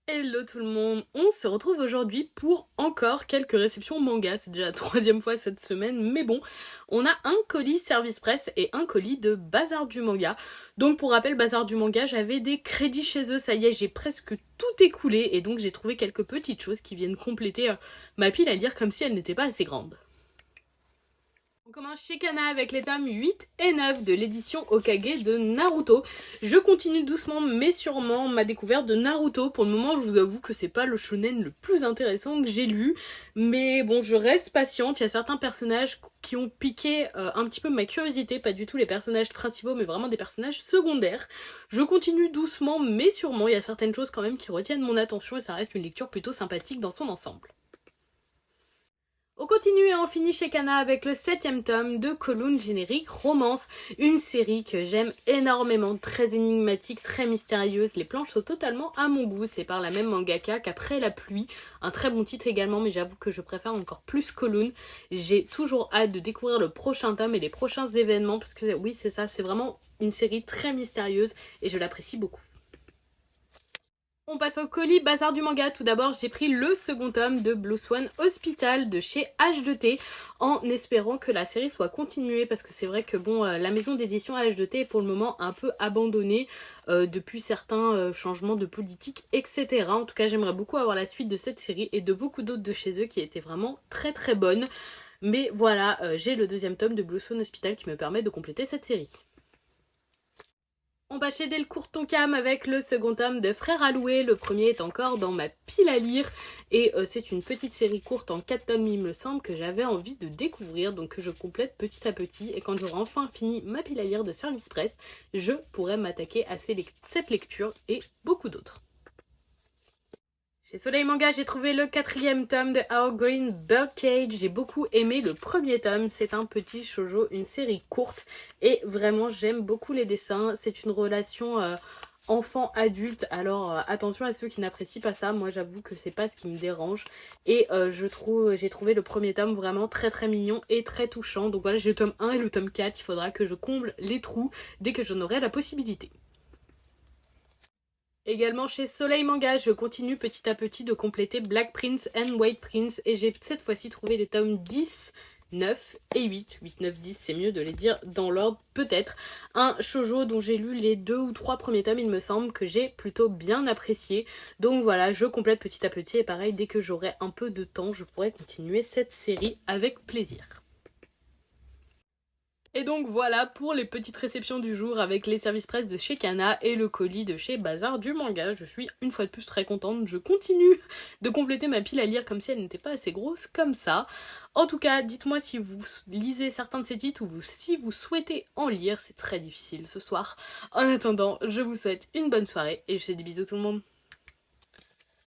Hello tout le monde, on se retrouve aujourd'hui pour encore quelques réceptions manga, c'est déjà la troisième fois cette semaine, mais bon, on a un colis Service Presse et un colis de Bazar du Manga. Donc pour rappel, Bazar du Manga, j'avais des crédits chez eux, ça y est, j'ai presque tout écoulé et donc j'ai trouvé quelques petites choses qui viennent compléter ma pile à lire comme si elle n'était pas assez grande. On commence chez Kana avec les tomes 8 et 9 de l'édition Hokage de Naruto. Je continue doucement mais sûrement ma découverte de Naruto. Pour le moment, je vous avoue que c'est pas le shonen le plus intéressant que j'ai lu. Mais bon, je reste patiente. Il y a certains personnages qui ont piqué un petit peu ma curiosité. Pas du tout les personnages principaux, mais vraiment des personnages secondaires. Je continue doucement mais sûrement. Il y a certaines choses quand même qui retiennent mon attention et ça reste une lecture plutôt sympathique dans son ensemble. On continue et on finit chez Kana avec le 7ème tome de Kowloon Générique Romance, une série que j'aime énormément, très énigmatique, très mystérieuse. Les planches sont totalement à mon goût, c'est par la même mangaka qu'Après la pluie, un très bon titre également, mais j'avoue que je préfère encore plus Kowloon. J'ai toujours hâte de découvrir le prochain tome et les prochains événements, parce que oui c'est ça, c'est vraiment une série très mystérieuse et je l'apprécie beaucoup. On passe au colis Bazar du Manga. Tout d'abord, j'ai pris le second tome de Blue Swan Hospital de chez H2T en espérant que la série soit continuée parce que c'est vrai que bon, la maison d'édition H2T est pour le moment un peu abandonnée depuis certains changements de politique, etc. En tout cas, j'aimerais beaucoup avoir la suite de cette série et de beaucoup d'autres de chez eux qui étaient vraiment très très bonnes. Mais voilà, j'ai le deuxième tome de Blue Swan Hospital qui me permet de compléter cette série. On va chez Delcourt Tonkam avec le second tome de Frères Alloué. Le premier est encore dans ma pile à lire et c'est une petite série courte en 4 tomes il me semble que j'avais envie de découvrir, donc que je complète petit à petit, et quand j'aurai enfin fini ma pile à lire de Service Presse, je pourrai m'attaquer à cette lecture et beaucoup d'autres. Chez Soleil Manga, j'ai trouvé le 4ème tome de Our Green Birdcage. J'ai beaucoup aimé le premier tome. C'est un petit shoujo, une série courte. Et vraiment, j'aime beaucoup les dessins. C'est une relation enfant-adulte. Alors, attention à ceux qui n'apprécient pas ça. Moi, j'avoue que c'est pas ce qui me dérange. Et j'ai trouvé le premier tome vraiment très très mignon et très touchant. Donc voilà, j'ai le tome 1 et le tome 4. Il faudra que je comble les trous dès que j'en aurai la possibilité. Également chez Soleil Manga, je continue petit à petit de compléter Black Prince and White Prince et j'ai cette fois-ci trouvé les tomes 10, 9 et 8. 8, 9, 10, c'est mieux de les dire dans l'ordre peut-être. Un shoujo dont j'ai lu les 2 ou 3 premiers tomes, il me semble, que j'ai plutôt bien apprécié. Donc voilà, je complète petit à petit et pareil, dès que j'aurai un peu de temps, je pourrai continuer cette série avec plaisir. Et donc voilà pour les petites réceptions du jour avec les services presse de chez Kana et le colis de chez Bazar du Manga. Je suis une fois de plus très contente, je continue de compléter ma pile à lire comme si elle n'était pas assez grosse comme ça. En tout cas, dites-moi si vous lisez certains de ces titres ou si vous souhaitez en lire, c'est très difficile ce soir. En attendant, je vous souhaite une bonne soirée et je fais des bisous tout le monde.